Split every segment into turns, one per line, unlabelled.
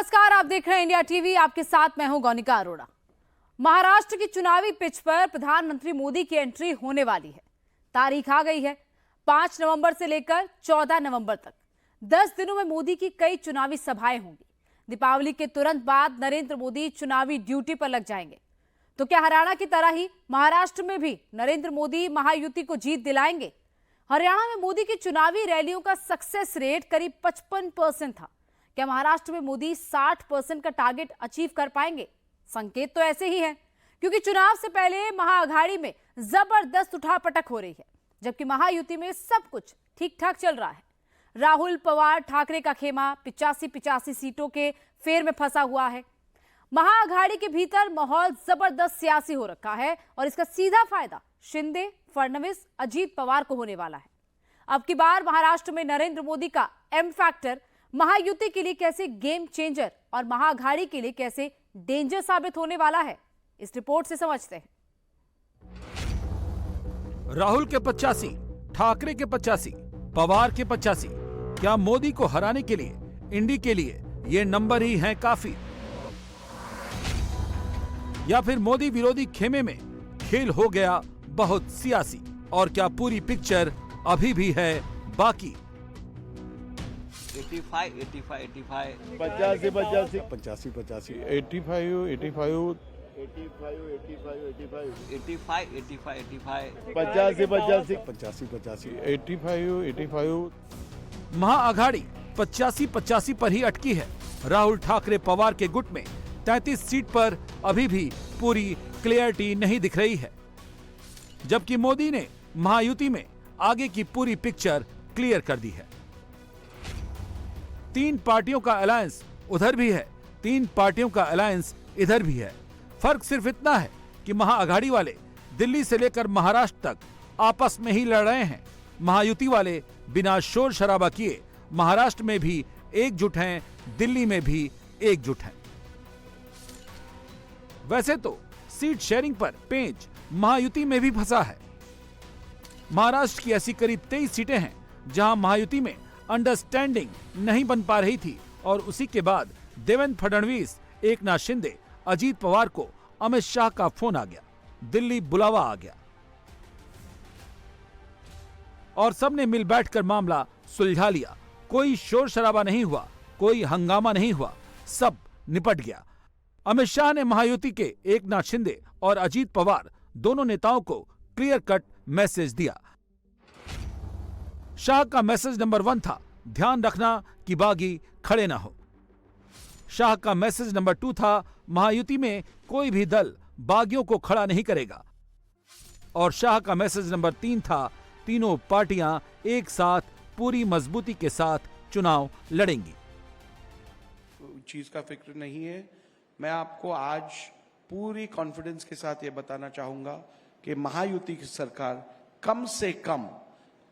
नमस्कार, आप देख रहे हैं इंडिया टीवी। आपके साथ मैं हूं गौनिका अरोड़ा। महाराष्ट्र की चुनावी पिच पर प्रधानमंत्री मोदी की एंट्री होने वाली है। तारीख आ गई है, 5 नवंबर से लेकर 14 नवंबर तक 10 दिनों में मोदी की कई चुनावी सभाएं होंगी। दीपावली के तुरंत बाद नरेंद्र मोदी चुनावी ड्यूटी पर लग जाएंगे। तो क्या हरियाणा की तरह ही महाराष्ट्र में भी नरेंद्र मोदी महायुति को जीत दिलाएंगे? हरियाणा में मोदी की चुनावी रैलियों का सक्सेस रेट करीब 55% था। क्या महाराष्ट्र में मोदी 60% का टारगेट अचीव कर पाएंगे? संकेत तो ऐसे ही हैं, क्योंकि चुनाव से पहले महाअघाड़ी में जबरदस्त उठापटक हो रही है, जबकि महायुति में सब कुछ ठीक ठाक चल रहा है। राहुल पवार ठाकरे का खेमा 85 सीटों के फेर में फंसा हुआ है। महाअघाड़ी के भीतर माहौल जबरदस्त सियासी हो रखा है और इसका सीधा फायदा शिंदे, फडणवीस, अजीत पवार को होने वाला है। अब की बार महाराष्ट्र में नरेंद्र मोदी का एम फैक्टर महायुति के लिए कैसे गेम चेंजर और महाअघाड़ी के लिए कैसे डेंजर साबित होने वाला है, इस रिपोर्ट से समझते हैं।
राहुल के 85, ठाकरे के 85, पवार के 85। क्या मोदी को हराने के लिए इंडी के लिए ये नंबर ही हैं काफी, या फिर मोदी विरोधी खेमे में खेल हो गया बहुत सियासी? और क्या पूरी पिक्चर अभी भी है बाकी?
85, 85, 85,
85, 85,
85,
85,
85,
85,
85, 85,
85, 85, 85, 85।
महाअघाड़ी 85 पर ही अटकी है। राहुल ठाकरे पवार के गुट में 33 सीट पर अभी भी पूरी क्लियरिटी नहीं दिख रही है, जबकि मोदी ने महायुति में आगे की पूरी पिक्चर क्लियर कर दी है। 3 पार्टियों का अलायंस उधर भी है, 3 पार्टियों का अलायंस इधर भी है। फर्क सिर्फ इतना है कि महाअघाड़ी वाले दिल्ली से लेकर महाराष्ट्र तक आपस में ही लड़ रहे हैं। महायुति वाले बिना शोर शराबा किए महाराष्ट्र में भी एकजुट हैं, दिल्ली में भी एकजुट हैं। वैसे तो सीट शेयरिंग पर पेंच महायुति में भी फंसा है। महाराष्ट्र की ऐसी करीब 23 सीटें हैं जहां महायुति में अंडरस्टैंडिंग नहीं बन पा रही थी, और उसी के बाद देवेंद्र फडणवीस, एकनाथ शिंदे, अजीत पवार को अमित शाह का फोन आ गया, दिल्ली बुलावा आ गया और सबने मिल बैठकर मामला सुलझा लिया। कोई शोर शराबा नहीं हुआ, कोई हंगामा नहीं हुआ, सब निपट गया। अमित शाह ने महायुति के एकनाथ शिंदे और अजीत पवार दोनों नेताओं को क्लियर कट मैसेज दिया। शाह का मैसेज नंबर 1 था, ध्यान रखना कि बागी खड़े ना हो। शाह का मैसेज नंबर 2 था, महायुति में कोई भी दल बागियों को खड़ा नहीं करेगा। और शाह का मैसेज नंबर 3 था, तीनों पार्टियां एक साथ पूरी मजबूती के साथ चुनाव लड़ेंगी।
चीज का फिक्र नहीं है। मैं आपको आज पूरी कॉन्फिडेंस के साथ ये बताना चाहूंगा कि महायुति की सरकार कम से कम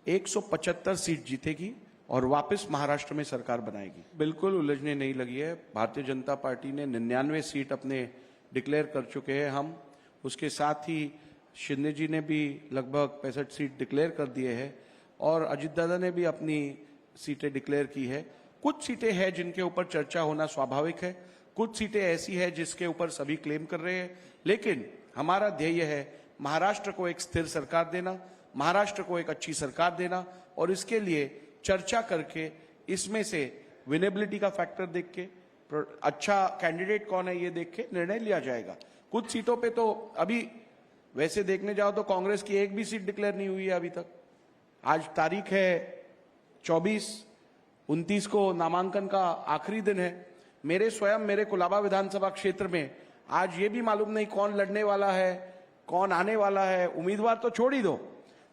175 सीट जीतेगी और वापस महाराष्ट्र में सरकार बनाएगी। बिल्कुल उलझने नहीं लगी है। भारतीय जनता पार्टी ने 99 सीट अपने डिक्लेयर कर चुके हैं हम। उसके साथ ही शिंदे जी ने भी लगभग 65 सीट डिक्लेयर कर दिए हैं और अजित दादा ने भी अपनी सीटें डिक्लेयर की है। कुछ सीटें हैं जिनके ऊपर चर्चा होना स्वाभाविक है, कुछ सीटें ऐसी है जिसके ऊपर सभी क्लेम कर रहे हैं, लेकिन हमारा ध्येय है महाराष्ट्र को एक स्थिर सरकार देना, महाराष्ट्र को एक अच्छी सरकार देना, और इसके लिए चर्चा करके इसमें से विनेबिलिटी का फैक्टर देख के, अच्छा कैंडिडेट कौन है ये देख के निर्णय लिया जाएगा। कुछ सीटों पे तो अभी वैसे देखने जाओ तो कांग्रेस की एक भी सीट डिक्लेयर नहीं हुई है अभी तक। आज तारीख है 24, 29 को नामांकन का आखिरी दिन है। मेरे कुलाबा विधानसभा क्षेत्र में आज ये भी मालूम नहीं कौन लड़ने वाला है, कौन आने वाला है, उम्मीदवार तो छोड़ ही दो।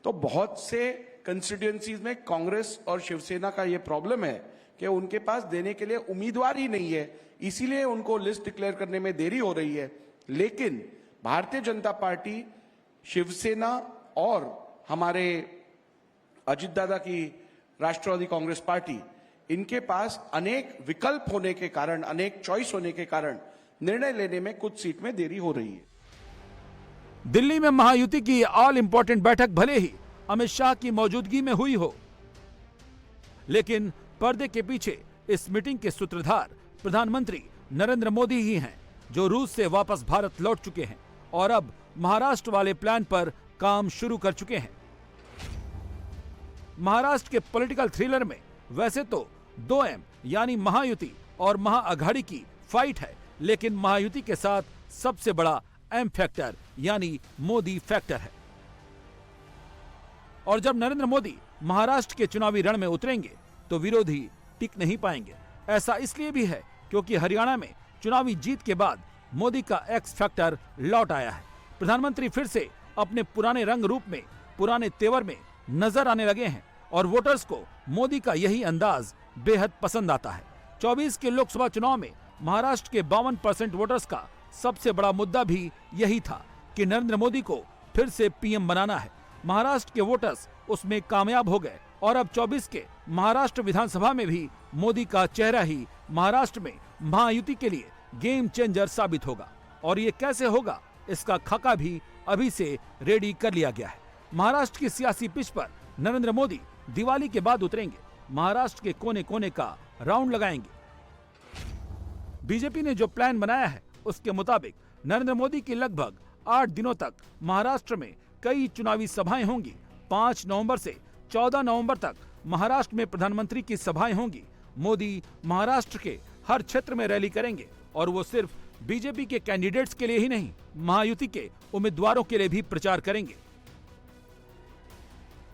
तो बहुत से कंस्टिट्यूएंसीज में कांग्रेस और शिवसेना का ये प्रॉब्लम है कि उनके पास देने के लिए उम्मीदवार ही नहीं है, इसीलिए उनको लिस्ट डिक्लेयर करने में देरी हो रही है। लेकिन भारतीय जनता पार्टी, शिवसेना और हमारे अजित दादा की राष्ट्रवादी कांग्रेस पार्टी, इनके पास अनेक विकल्प होने के कारण, अनेक चॉइस होने के कारण निर्णय लेने में कुछ सीट में देरी हो रही है।
दिल्ली में महायुति की ऑल इंपॉर्टेंट बैठक भले ही अमित शाह की मौजूदगी में हुई हो, लेकिन पर्दे के पीछे इस मीटिंग के सूत्रधार प्रधानमंत्री नरेंद्र मोदी ही हैं, जो रूस से वापस भारत लौट चुके हैं और अब महाराष्ट्र वाले प्लान पर काम शुरू कर चुके हैं। महाराष्ट्र के पॉलिटिकल थ्रिलर में वैसे तो 2M यानी महायुति और महाअघाड़ी की फाइट है, लेकिन महायुति के साथ सबसे बड़ा M फैक्टर यानी मोदी फैक्टर है। और जब नरेंद्र मोदी महाराष्ट्र के चुनावी रण में उतरेंगे तो विरोधी टिक नहीं पाएंगे। ऐसा इसलिए भी है क्योंकि हरियाणा में चुनावी जीत के बाद मोदी का एक्स फैक्टर लौट आया है। प्रधानमंत्री फिर से अपने पुराने रंग रूप में, पुराने तेवर में नजर आने लगे हैं और वोटर्स को मोदी का यही अंदाज बेहद पसंद आता है। 24 के लोकसभा चुनाव में महाराष्ट्र के 52% वोटर्स का सबसे बड़ा मुद्दा भी यही था कि नरेंद्र मोदी को फिर से पीएम बनाना है। महाराष्ट्र के वोटर्स उसमें कामयाब हो गए और अब 24 के महाराष्ट्र विधानसभा में भी मोदी का चेहरा ही महाराष्ट्र में महायुति के लिए गेम चेंजर साबित होगा। और ये कैसे होगा, इसका खाका भी अभी से रेडी कर लिया गया है। महाराष्ट्र की सियासी पिच पर नरेंद्र मोदी दिवाली के बाद उतरेंगे, महाराष्ट्र के कोने कोने का राउंड लगाएंगे। बीजेपी ने जो प्लान बनाया है उसके मुताबिक नरेंद्र मोदी की लगभग 8 दिनों तक महाराष्ट्र में कई चुनावी सभाएं होंगी। 5 नवंबर से 14 नवंबर तक महाराष्ट्र में प्रधानमंत्री की सभाएं होंगी। मोदी महाराष्ट्र के हर क्षेत्र में रैली करेंगे और वो सिर्फ बीजेपी के कैंडिडेट्स के लिए ही नहीं, महायुति के उम्मीदवारों के लिए भी प्रचार करेंगे।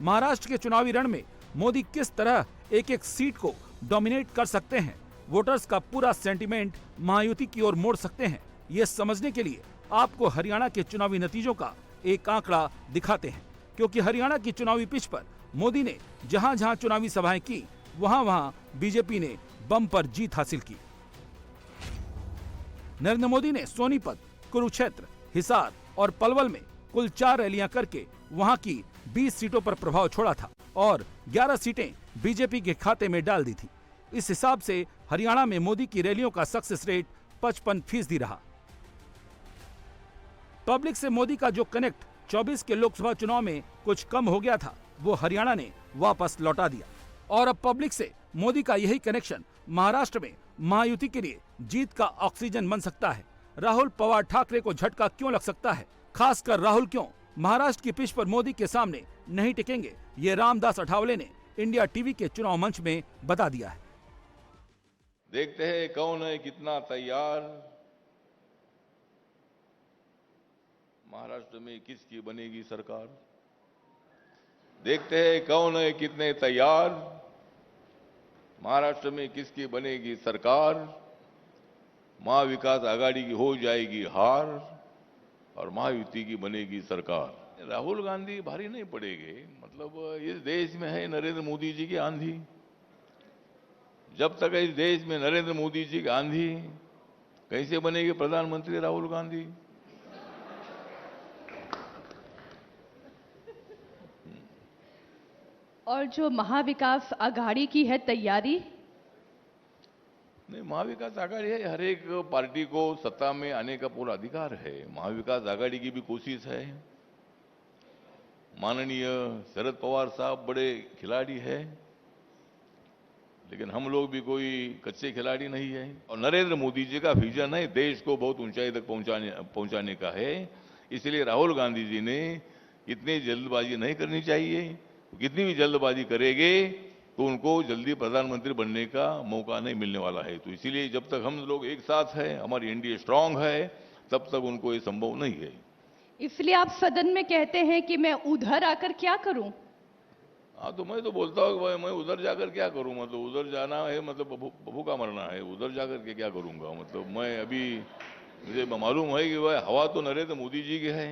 महाराष्ट्र के चुनावी रण में मोदी किस तरह एक एक सीट को डोमिनेट कर सकते हैं, वोटर्स का पूरा सेंटीमेंट महायुति की ओर मोड़ सकते हैं, ये समझने के लिए आपको हरियाणा के चुनावी नतीजों का एक आंकड़ा दिखाते हैं। क्योंकि हरियाणा की चुनावी पिच पर मोदी ने जहां जहां चुनावी सभाएं की, वहां वहां बीजेपी ने बम्पर जीत हासिल की। नरेंद्र मोदी ने सोनीपत, कुरुक्षेत्र, हिसार और पलवल में कुल 4 रैलियां करके वहां की 20 सीटों पर प्रभाव छोड़ा था और 11 सीटें बीजेपी के खाते में डाल दी थी। इस हिसाब से हरियाणा में मोदी की रैलियों का सक्सेस रेट 55% रहा। पब्लिक से मोदी का जो कनेक्ट 24 के लोकसभा चुनाव में कुछ कम हो गया था, वो हरियाणा ने वापस लौटा दिया और अब पब्लिक से मोदी का यही कनेक्शन महाराष्ट्र में महायुति के लिए जीत का ऑक्सीजन बन सकता है। राहुल पवार ठाकरे को झटका क्यों लग सकता है, खासकर राहुल क्यों महाराष्ट्र की पिच पर मोदी के सामने नहीं टिकेंगे, ये रामदास अठावले ने इंडिया टीवी के चुनाव मंच में बता दिया है।
देखते हैं कौन है कितना तैयार, महाराष्ट्र में किसकी बनेगी सरकार। देखते हैं कौन है कितने तैयार, महाराष्ट्र में किसकी बनेगी सरकार। महाविकास आघाड़ी की हो जाएगी हार और महायुति की बनेगी सरकार। राहुल गांधी भारी नहीं पड़ेंगे, मतलब इस देश में है नरेंद्र मोदी जी की आंधी। जब तक इस देश में नरेंद्र मोदी जी की आंधी, कैसे बनेगी प्रधानमंत्री राहुल गांधी।
और जो महाविकास आघाड़ी की है तैयारी,
नहीं, महाविकास आघाड़ी है, हर एक पार्टी को सत्ता में आने का पूरा अधिकार है। महाविकास आघाड़ी की भी कोशिश है। माननीय शरद पवार साहब बड़े खिलाड़ी है, लेकिन हम लोग भी कोई कच्चे खिलाड़ी नहीं है। और नरेंद्र मोदी जी का विजन है देश को बहुत ऊंचाई तक पहुंचाने का है। इसलिए राहुल गांधी जी ने इतनी जल्दबाजी नहीं करनी चाहिए। कितनी भी जल्दबाजी करेंगे तो उनको जल्दी प्रधानमंत्री बनने का मौका नहीं मिलने वाला है। तो इसीलिए जब तक हम लोग एक साथ हैं, हमारी एनडीए स्ट्रांग है, तब तक उनको ये संभव नहीं है।
इसलिए आप सदन में कहते हैं कि मैं उधर आकर क्या करूं।
हाँ, तो मैं तो बोलता हूँ भाई मैं उधर जाकर क्या करूं, मतलब उधर जाना है, मतलब भूखा मरना है, उधर जाकर के क्या करूंगा। मतलब मैं अभी मुझे मालूम है कि भाई हवा तो नरेंद्र मोदी जी की है,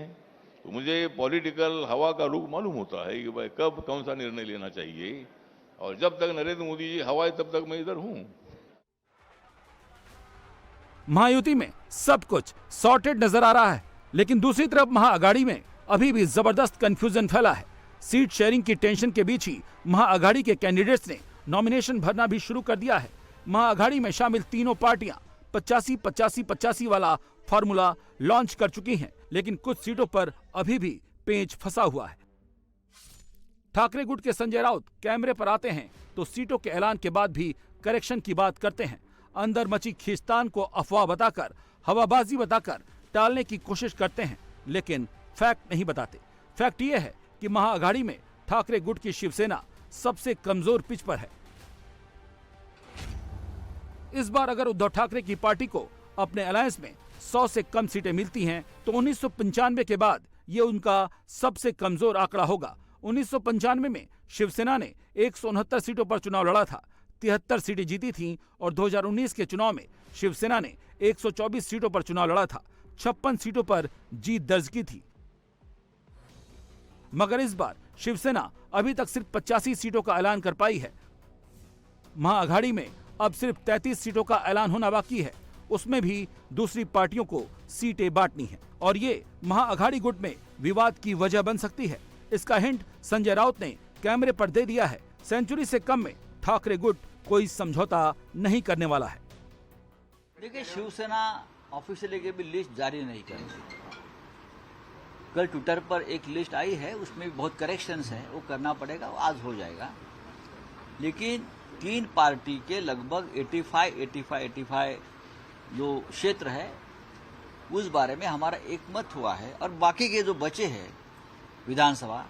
तो मुझे पॉलिटिकल हवा का रुख मालूम होता है कि भाई कब कौन सा निर्णय लेना चाहिए। और जब तक नरेंद्र मोदी जी हवा है तब तक मैं इधर हूं।
महायुति में सब कुछ सॉर्टेड नजर आ रहा है, लेकिन दूसरी तरफ महाअघाड़ी में अभी भी जबरदस्त कंफ्यूजन फैला है। सीट शेयरिंग की टेंशन के बीच ही महाअघाड़ी के कैंडिडेट्स ने नॉमिनेशन भरना भी शुरू कर दिया है। महाअघाड़ी में शामिल तीनों पार्टियां 85-85-85 वाला फॉर्मूला लॉन्च कर चुकी हैं, लेकिन कुछ सीटों पर अभी भी पेंच फंसा हुआ है। ठाकरे गुट के संजय राउत कैमरे पर आते हैं तो सीटों के ऐलान के बाद भी करेक्शन की बात करते हैं। अंदर मची खींचतान को अफवाह बताकर, हवाबाजी बताकर टालने की कोशिश करते हैं, लेकिन फैक्ट नहीं बताते। फैक्ट ये है कि महाअघाड़ी में ठाकरे गुट की शिवसेना सबसे कमजोर पिच पर है। इस बार अगर उद्धव ठाकरे की पार्टी को अपने अलायंस में 100 से कम सीटें मिलती हैं तो 1995 के बाद ये उनका सबसे कमजोर आंकड़ा होगा। 1995 में शिवसेना ने 169 सीटों पर चुनाव लड़ा था, 73 सीटें जीती थीं और 2019 के चुनाव में शिवसेना ने 124 सीटों पर चुनाव लड़ा था, 56 सीटों पर जीत दर्ज की थी। मगर इस बार शिवसेना अभी तक सिर्फ 85 सीटों का ऐलान कर पाई है। महाअघाड़ी में अब सिर्फ 33 सीटों का ऐलान होना बाकी है, उसमें भी दूसरी पार्टियों को सीटें बांटनी है और ये महाअघाड़ी गुट में विवाद की वजह बन सकती है। इसका हिंट संजय राउत ने कैमरे पर दे दिया है। सेंचुरी से कम में ठाकरे गुट कोई समझौता नहीं करने वाला है।
देखिए, शिवसेना ऑफिशियली के भी लिस्ट जारी नहीं करेगी। कल ट्विटर पर एक लिस्ट आई है, उसमें भी बहुत करेक्शंस है, वो करना पड़ेगा, वो आज हो जाएगा। लेकिन तीन पार्टी के लगभग 85 जो क्षेत्र है उस बारे में हमारा एक मत हुआ है और बाकी के जो बचे हैं विधानसभा,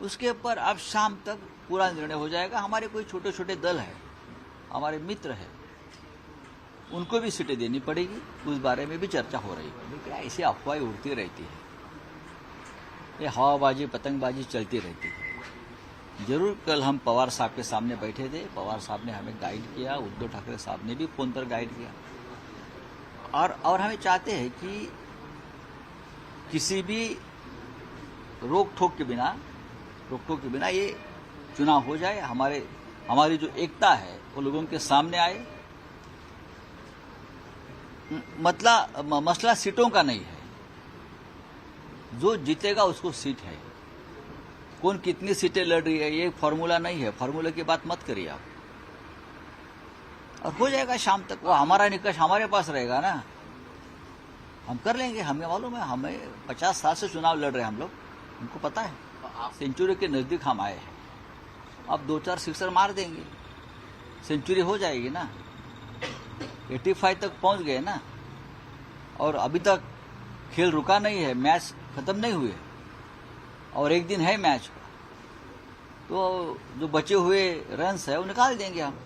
उसके ऊपर अब शाम तक पूरा निर्णय हो जाएगा। हमारे कोई छोटे छोटे दल है, हमारे मित्र हैं, उनको भी सीटें देनी पड़ेगी, उस बारे में भी चर्चा हो रही है। लेकिन ऐसी अफवाहें उड़ती रहती है, ये हवाबाजी पतंगबाजी चलती रहती है। जरूर कल हम पवार साहब के सामने बैठे थे, पवार साहब ने हमें गाइड किया, उद्धव ठाकरे साहब ने भी फोन पर गाइड किया और हमें चाहते हैं कि किसी भी रोक टोक के बिना ये चुनाव हो जाए, हमारी जो एकता है वो लोगों के सामने आए। मसला सीटों का नहीं है, जो जीतेगा उसको सीट है। कौन कितनी सीटें लड़ रही है ये फॉर्मूला नहीं है, फॉर्मूले की बात मत करिए आप। और हो जाएगा शाम तक, वो हमारा निकष हमारे पास रहेगा ना, हम कर लेंगे। हमें मालूम है, हमें 50 साल से चुनाव लड़ रहे हैं हम लोग, उनको पता है। सेंचुरी के नजदीक हम आए हैं, अब 2-4 सिक्सर मार देंगे, सेंचुरी हो जाएगी ना। 85 तक पहुंच गए ना, और अभी तक खेल रुका नहीं है, मैच खत्म नहीं हुए और एक दिन है मैच का, तो जो बचे हुए रन्स है वो निकाल देंगे हम।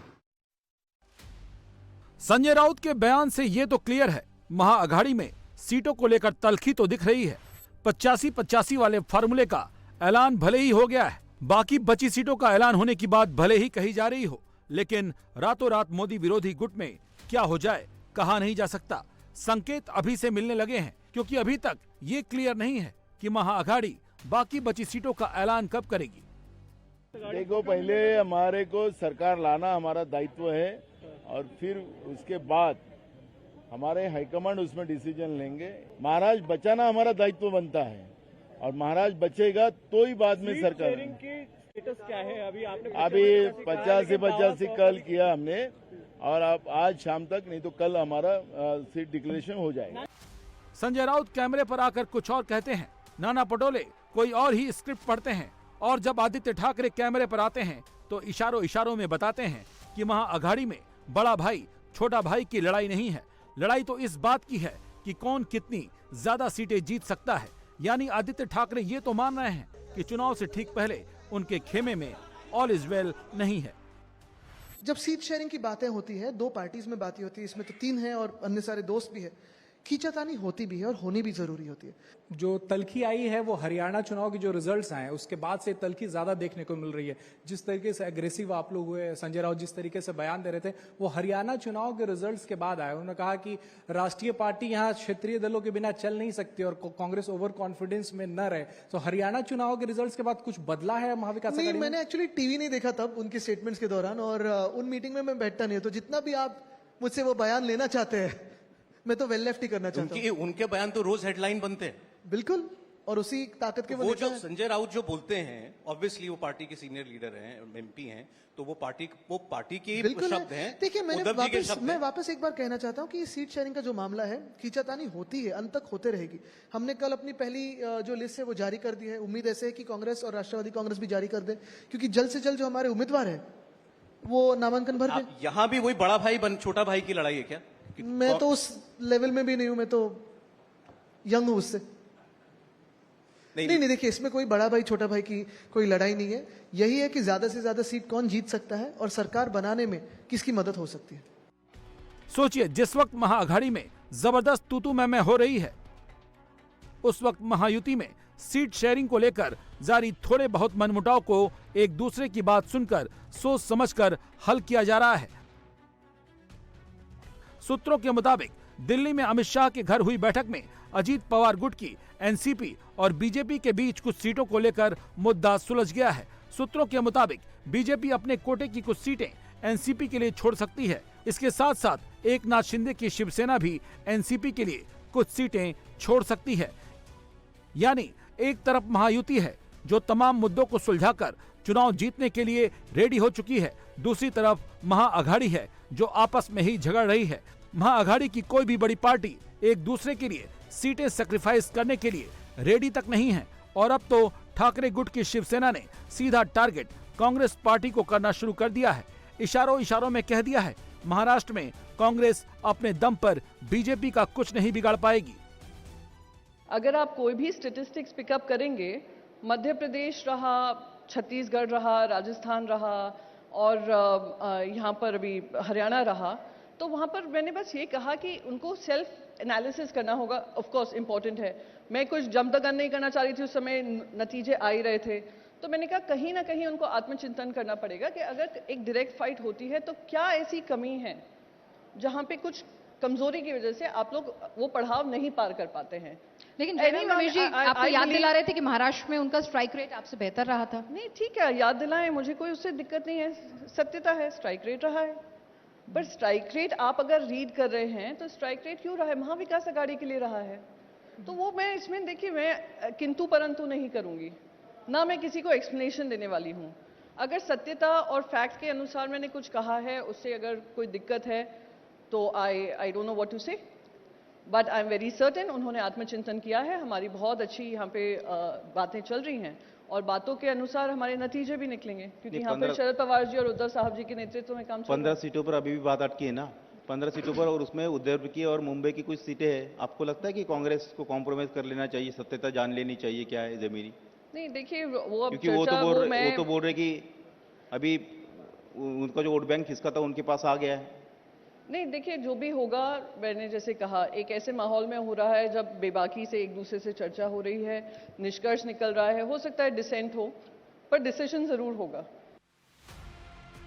संजय राउत के बयान से ये तो क्लियर है, महाअघाड़ी में सीटों को लेकर तल्खी तो दिख रही है। 85-85 वाले फार्मूले का ऐलान भले ही हो गया है, बाकी बची सीटों का ऐलान होने की बात भले ही कही जा रही हो, लेकिन रातों रात मोदी विरोधी गुट में क्या हो जाए कहा नहीं जा सकता। संकेत अभी से मिलने लगे हैं, क्योंकि अभी तक ये क्लियर नहीं है कि महाअघाड़ी बाकी बची सीटों का ऐलान कब करेगी।
देखो, पहले हमारे को सरकार लाना हमारा दायित्व है और फिर उसके बाद हमारे हाईकमांड उसमें डिसीजन लेंगे। महाराष्ट्र बचाना हमारा दायित्व बनता है और महाराष्ट्र बचेगा तो ही बाद में सरकार।
स्टेटस क्या है
अभी 50 से 85 कल किया हमने और अब आज शाम तक, नहीं तो कल हमारा सीट डिक्लेरेशन हो जाएगा।
संजय राउत कैमरे पर आकर कुछ और कहते हैं, नाना पटोले कोई और ही स्क्रिप्ट पढ़ते हैं, और जब आदित्य ठाकरे कैमरे पर आते हैं तो इशारों में बताते हैं कि महाअघाड़ी में बड़ा भाई छोटा भाई की लड़ाई नहीं है, लड़ाई तो इस बात की है कि कौन कितनी ज्यादा सीटें जीत सकता है। यानी आदित्य ठाकरे ये तो मान रहे हैं कि चुनाव से ठीक पहले उनके खेमे में ऑल इज वेल नहीं है।
जब सीट शेयरिंग की बातें होती है, 2 पार्टीज में बातें होती है, इसमें तो 3 हैं और अन्य सारे दोस्त भी है, खींचातानी होती भी है और होनी भी जरूरी होती है।
जो तल्खी आई है वो हरियाणा चुनाव के जो रिजल्ट्स आए उसके बाद से तल्खी ज्यादा देखने को मिल रही है। जिस तरीके से एग्रेसिव आप लोग हुए, संजय राउत जिस तरीके से बयान दे रहे थे, वो हरियाणा चुनाव के रिजल्ट्स के बाद आए। उन्होंने कहा कि राष्ट्रीय पार्टी यहाँ क्षेत्रीय दलों के बिना चल नहीं सकती और कांग्रेस ओवर कॉन्फिडेंस में न रहे। तो हरियाणा चुनाव के रिजल्ट के बाद कुछ बदला है महाविकास
नहीं,
अघाड़ी में?
मैंने एक्चुअली टीवी नहीं देखा तब उनके स्टेटमेंट्स के दौरान, और उन मीटिंग में मैं बैठता नहीं, तो जितना भी आप मुझसे वो बयान लेना चाहते हैं मैं तो वेल लेफ्ट ही करना चाहता हूँ।
उनके बयान तो रोज हेडलाइन बनते हैं।
बिल्कुल, और उसी ताकत के
वो जो संजय राउत जो बोलते हैं, ऑब्वियसली वो पार्टी के सीनियर लीडर हैं, एमपी हैं, तो वो पार्टी के ही शब्द हैं।
देखिए, मैं वापस एक बार कहना चाहता हूँ कि सीट शेयरिंग का जो मामला है, खींचातानी होती है, अंत तक होते रहेगी। हमने कल अपनी पहली जो लिस्ट है वो जारी कर दी है। उम्मीद ऐसे है कि कांग्रेस और राष्ट्रवादी कांग्रेस भी जारी कर दे, क्योंकि जल्द से जल्द जो हमारे उम्मीदवार है वो नामांकन भर
आप यहाँ भी वही बड़ा भाई छोटा भाई की लड़ाई है क्या?
मैं तो उस लेवल में भी नहीं हूं, मैं तो यंग हूं उससे। नहीं, देखिए इसमें कोई बड़ा भाई छोटा भाई की कोई लड़ाई नहीं है। यही है कि ज्यादा से ज्यादा सीट कौन जीत सकता है और सरकार बनाने में किसकी मदद हो सकती है।
सोचिए, जिस वक्त महाअघाड़ी में जबरदस्त तूतू मैं हो रही है, उस वक्त महायुति में सीट शेयरिंग को लेकर जारी थोड़े बहुत मनमुटाव को एक दूसरे की बात सुनकर सोच समझकर हल किया जा रहा है। सूत्रों के मुताबिक दिल्ली में अमित शाह के घर हुई बैठक में अजीत पवार गुट की एनसीपी और बीजेपी के बीच कुछ सीटों को लेकर मुद्दा सुलझ गया है। सूत्रों के मुताबिक बीजेपी अपने कोटे की कुछ सीटें एनसीपी के लिए छोड़ सकती है। इसके साथ साथ एकनाथ शिंदे की शिवसेना भी एनसीपी के लिए कुछ सीटें छोड़ सकती है। यानी एक तरफ महायुति है जो तमाम मुद्दों को सुलझाकर चुनाव जीतने के लिए रेडी हो चुकी है, दूसरी तरफ महाअघाड़ी है जो आपस में ही झगड़ रही है। महाअघाड़ी की कोई भी बड़ी पार्टी एक दूसरे के लिए सीटें सैक्रिफाइस करने के लिए रेडी तक नहीं है और अब तो ठाकरे गुट की शिवसेना ने सीधा टारगेट कांग्रेस पार्टी को करना शुरू कर दिया है। इशारों में कह दिया है महाराष्ट्र में कांग्रेस अपने दम पर बीजेपी का कुछ नहीं बिगाड़ पाएगी।
अगर आप कोई भी स्टेटिस्टिक्स पिकअप करेंगे, मध्य प्रदेश रहा, छत्तीसगढ़ रहा, राजस्थान रहा और यहाँ पर अभी हरियाणा रहा, तो वहाँ पर मैंने बस ये कहा कि उनको सेल्फ एनालिसिस करना होगा। ऑफ कोर्स इम्पोर्टेंट है, मैं कुछ जंप द गन नहीं करना चाह रही थी, उस समय नतीजे आ ही रहे थे, तो मैंने कहा कहीं ना कहीं उनको आत्मचिंतन करना पड़ेगा कि अगर एक डायरेक्ट फाइट होती है तो क्या ऐसी कमी है जहाँ पे कुछ कमजोरी की वजह से आप लोग वो पड़ाव नहीं पार कर पाते हैं।
लेकिन जयवीर रमेश जी आपको याद दिला रहे थे कि महाराष्ट्र में उनका स्ट्राइक रेट आपसे बेहतर रहा था।
नहीं ठीक है, याद दिलाएं, मुझे कोई उससे दिक्कत नहीं है, सत्यता है स्ट्राइक रेट रहा है। पर स्ट्राइक रेट आप अगर रीड कर रहे हैं तो स्ट्राइक रेट क्यों रहा है, महाविकास अघाड़ी के लिए रहा है। तो वो मैं इसमें देखिए मैं किंतु परंतु नहीं करूंगी, ना मैं किसी को एक्सप्लेनेशन देने वाली हूँ। अगर सत्यता और फैक्ट के अनुसार मैंने कुछ कहा है, उससे अगर कोई दिक्कत है तो I don't know what to say, but I am very certain उन्होंने आत्मचिंतन किया है। हमारी बहुत अच्छी यहाँ पे बातें चल रही हैं और बातों के अनुसार हमारे नतीजे भी निकलेंगे, क्योंकि यहाँ पे शरद पवार जी और उद्धव साहब जी के नेतृत्व में काम
15 सीटों पर अभी भी बात अटकी है ना, 15 सीटों पर, और उसमें उद्धव की और मुंबई की कुछ सीटें हैं। आपको लगता है कि कांग्रेस को कॉम्प्रोमाइज कर लेना चाहिए, सत्यता जान लेनी चाहिए, क्या है जमीनी?
नहीं देखिए वो अब
क्योंकि वो तो बोल रहे कि अभी उनका जो वोट बैंक खिसका था उनके पास आ गया है।
नहीं देखिए जो भी होगा, मैंने जैसे कहा एक ऐसे माहौल में हो रहा है जब बेबाकी से एक दूसरे से चर्चा हो रही है, निष्कर्ष निकल रहा है, हो सकता है डिसेंट हो पर डिसीजन जरूर होगा।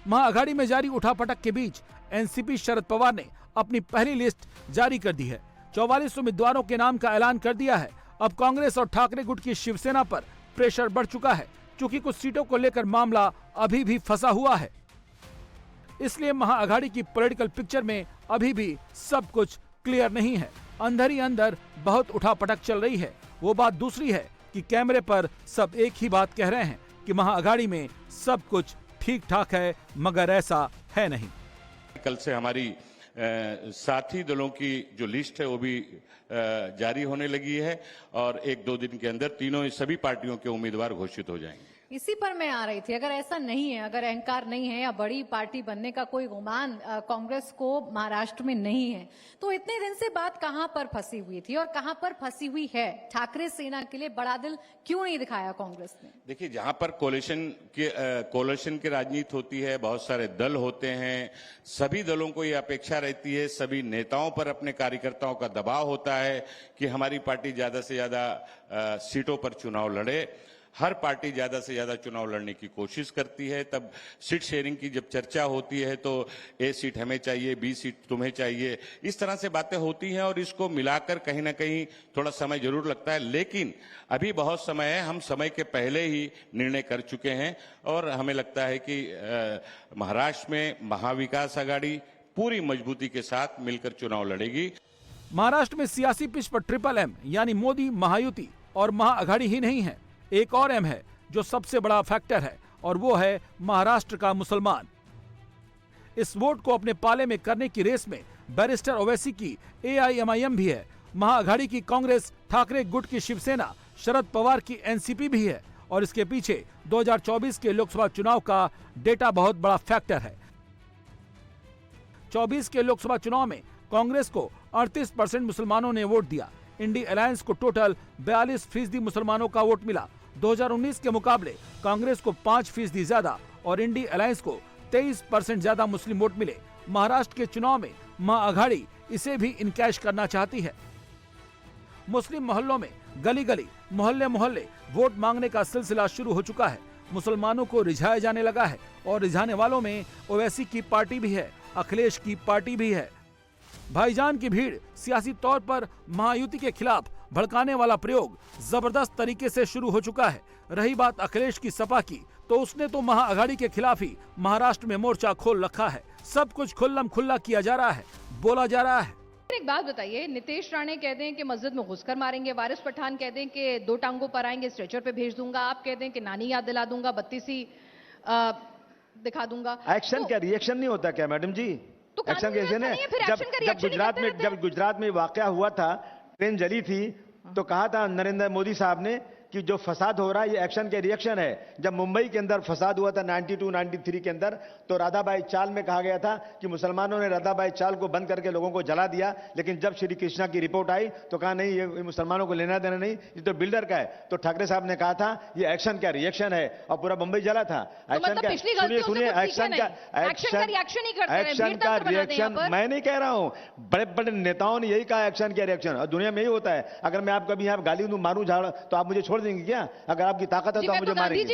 महाअघाड़ी में जारी उठापटक के बीच एनसीपी शरद पवार ने अपनी पहली लिस्ट जारी कर दी है। 44 उम्मीदवारों के नाम का ऐलान कर दिया है। अब कांग्रेस और ठाकरे गुट की शिवसेना पर प्रेशर बढ़ चुका है, क्योंकि कुछ सीटों को लेकर मामला अभी भी फंसा हुआ है। इसलिए महाअघाड़ी की पॉलिटिकल पिक्चर में अभी भी सब कुछ क्लियर नहीं है। अंदर ही अंदर बहुत उठापटक चल रही है। वो बात दूसरी है कि कैमरे पर सब एक ही बात कह रहे हैं कि महाअघाड़ी में सब कुछ ठीक ठाक है, मगर ऐसा है नहीं।
कल से हमारी साथी दलों की जो लिस्ट है वो भी जारी होने लगी है और 1-2 दिन के अंदर तीनों सभी पार्टियों के उम्मीदवार घोषित हो जाएंगे।
इसी पर मैं आ रही थी, अगर ऐसा नहीं है, अगर अहंकार नहीं है या बड़ी पार्टी बनने का कोई गुमान कांग्रेस को महाराष्ट्र में नहीं है, तो इतने दिन से बात कहां पर फंसी हुई थी और कहां पर फंसी हुई है? ठाकरे सेना के लिए बड़ा दिल क्यों नहीं दिखाया कांग्रेस ने?
देखिए, जहां पर कोलिशन की राजनीति होती है, बहुत सारे दल होते हैं, सभी दलों को ये अपेक्षा रहती है, सभी नेताओं पर अपने कार्यकर्ताओं का दबाव होता है कि हमारी पार्टी ज्यादा से ज्यादा सीटों पर चुनाव लड़े। हर पार्टी ज्यादा से ज्यादा चुनाव लड़ने की कोशिश करती है। तब सीट शेयरिंग की जब चर्चा होती है तो ए सीट हमें चाहिए, बी सीट तुम्हें चाहिए, इस तरह से बातें होती हैं और इसको मिलाकर कहीं ना कहीं थोड़ा समय जरूर लगता है। लेकिन अभी बहुत समय है, हम समय के पहले ही निर्णय कर चुके हैं और हमें लगता है कि महाराष्ट्र में महाविकास अघाड़ी पूरी मजबूती के साथ मिलकर चुनाव लड़ेगी।
महाराष्ट्र में सियासी पिच पर ट्रिपल एम यानी मोदी, महायुति और महाअघाड़ी ही नहीं है, एक और एम है जो सबसे बड़ा फैक्टर है और वो है महाराष्ट्र का मुसलमान। इस वोट को अपने पाले में करने की रेस में बैरिस्टर ओवैसी की AIMIM भी है, महाअघाड़ी की कांग्रेस, ठाकरे गुट की शिवसेना, शरद पवार की एनसीपी भी है और इसके पीछे 2024 के लोकसभा चुनाव का डेटा बहुत बड़ा फैक्टर है। 24 के लोकसभा चुनाव में कांग्रेस को 38% मुसलमानों ने वोट दिया। इंडी अलायंस को टोटल 42% मुसलमानों का वोट मिला। 2019 के मुकाबले कांग्रेस को 5% ज्यादा और इंडी अलायंस को 23% ज्यादा मुस्लिम वोट मिले। महाराष्ट्र के चुनाव में महाअघाड़ी इसे भी इनकैश करना चाहती है। मुस्लिम मोहल्लों में गली गली, मोहल्ले मोहल्ले वोट मांगने का सिलसिला शुरू हो चुका है। मुसलमानों को रिझाया जाने लगा है और रिझाने वालों में ओवैसी की पार्टी भी है, अखिलेश की पार्टी भी है। भाईजान की भीड़ सियासी तौर पर महायुति के खिलाफ भड़काने वाला प्रयोग जबरदस्त तरीके से शुरू हो चुका है। रही बात अखिलेश की सपा की, तो उसने तो महाअघाड़ी के खिलाफ ही महाराष्ट्र में मोर्चा खोल रखा है। सब कुछ खुल्लम खुल्ला किया जा रहा है, बोला जा रहा है।
एक बात बताइए, नितेश राणे कहते हैं कि मस्जिद में घुसकर मारेंगे, वारिस पठान कहते हैं कि 2 टांगों पर आएंगे, स्ट्रेचर पे भेज दूंगा, आप कहते हैं कि नानी याद दिला दूंगा, 32 दिखा दूंगा।
एक्शन क्या रिएक्शन नहीं होता क्या मैडम जी?
तो
एक्शन कैसे है? जब गुजरात में वाकया हुआ था, ट्रेन जली थी, तो कहा था नरेंद्र मोदी साहब ने कि जो फसाद हो रहा है ये एक्शन के रिएक्शन है। जब मुंबई के अंदर फसाद हुआ था 92-93 के अंदर, तो राधाबाई चाल में कहा गया था कि मुसलमानों ने राधाबाई चाल को बंद करके लोगों को जला दिया, लेकिन जब श्री कृष्णा की रिपोर्ट आई तो कहा नहीं, ये मुसलमानों को लेना देना नहीं, ये तो बिल्डर का है। तो ठाकरे साहब ने कहा था ये एक्शन का रिएक्शन है और पूरा मुंबई जला था। एक्शन का सुनिए, एक्शन का रिएक्शन मैं नहीं कह रहा हूं, बड़े बड़े नेताओं ने यही कहा एक्शन का रिएक्शन, और दुनिया में यही होता है। अगर मैं आपको कभी गाली दूं, मारूं, झाड़, तो आप मुझे छोड़ देंगे क्या? अगर आपकी ताकत है तो आप मुझे मारेंगे?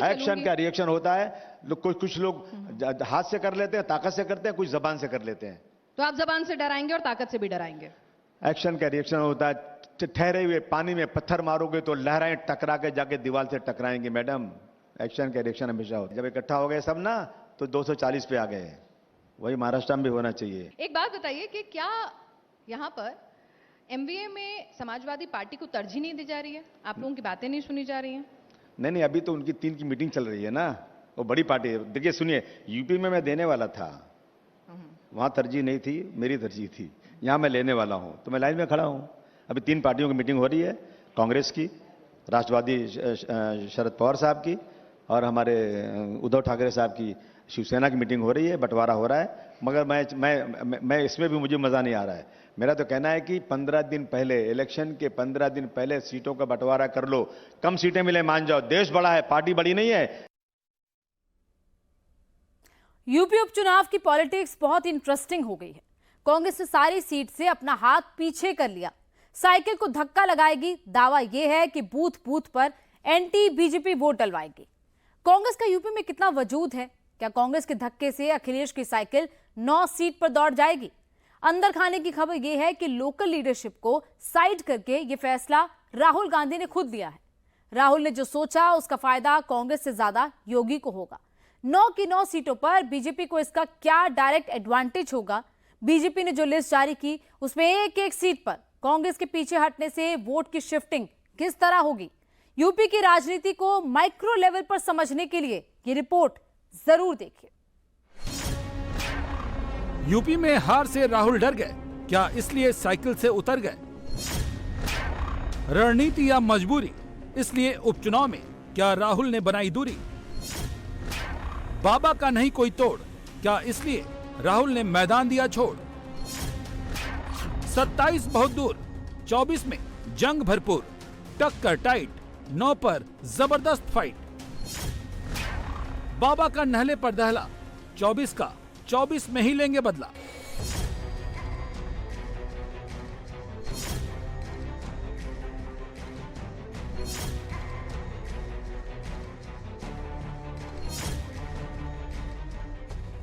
एक्शन का रिएक्शन होता है। कुछ लोग हाथ से कर लेते हैं, ताकत से करते हैं, कुछ जबान से कर लेते हैं।
तो आप जबान से डराएंगे और ताकत से भी डराएंगे।
एक्शन का रिएक्शन होता है, ठहरे हुए पानी में पत्थर मारोगे तो लहरें टकरा के जाके दीवार से टकराएंगे मैडम। एक्शन का रिएक्शन हमेशा होता है। जब इकट्ठा हो गए सब ना, तो 240 पे आ गए। वही महाराष्ट्र में भी होना चाहिए।
एक बात बताइए कि क्या यहाँ पर एमवीए में समाजवादी पार्टी को तरजीह नहीं दी जा रही है? आप लोगों की बातें नहीं सुनी जा रही हैं?
नहीं, अभी तो उनकी 3 की मीटिंग चल रही है ना, वो बड़ी पार्टी है। देखिए सुनिए, यूपी में मैं देने वाला था, वहां तरजीह नहीं थी, मेरी तरजीह थी। यहां मैं लेने वाला हूं, तो मैं लाइन में खड़ा हूं। अभी 3 पार्टियों की मीटिंग हो रही है, कांग्रेस की, राष्ट्रवादी शरद पवार साहब की, और हमारे उद्धव ठाकरे साहब की शिवसेना की मीटिंग हो रही है, बंटवारा हो रहा है। मगर मैं इसमें भी मुझे मजा नहीं आ रहा है। मेरा तो कहना है कि 15 दिन पहले, इलेक्शन के 15 दिन पहले सीटों का बंटवारा कर लो। कम सीटें मिले मान जाओ, देश बड़ा है, पार्टी बड़ी नहीं है।
यूपी उपचुनाव की पॉलिटिक्स बहुत इंटरेस्टिंग हो गई है। कांग्रेस ने सारी सीट से अपना हाथ पीछे कर लिया, साइकिल को धक्का लगाएगी। दावा यह है कि बूथ बूथ पर एंटी बीजेपी वोट डलवाएगी। कांग्रेस का यूपी में कितना वजूद है? क्या कांग्रेस के धक्के से अखिलेश की साइकिल 9 सीट पर दौड़ जाएगी? अंदर खाने की खबर यह है कि लोकल लीडरशिप को साइड करके यह फैसला राहुल गांधी ने खुद लिया है। राहुल ने जो सोचा उसका फायदा कांग्रेस से ज्यादा योगी को होगा। 9 की 9 सीटों पर बीजेपी को इसका क्या डायरेक्ट एडवांटेज होगा? बीजेपी ने जो लिस्ट जारी की उसमें एक सीट पर कांग्रेस के पीछे हटने से वोट की शिफ्टिंग किस तरह होगी? यूपी की राजनीति को माइक्रो लेवल पर समझने के लिए ये रिपोर्ट जरूर देखिए।
यूपी में हार से राहुल डर गए क्या, इसलिए साइकिल से उतर गए? रणनीति या मजबूरी, इसलिए उपचुनाव में क्या राहुल ने बनाई दूरी? बाबा का नहीं कोई तोड़, क्या इसलिए राहुल ने मैदान दिया छोड़? 27 बहुत दूर, 24 में जंग भरपूर, टक्कर टाइट, 9 पर जबरदस्त फाइट। बाबा का नहले पर दहला, 24 का 24 में ही लेंगे बदला।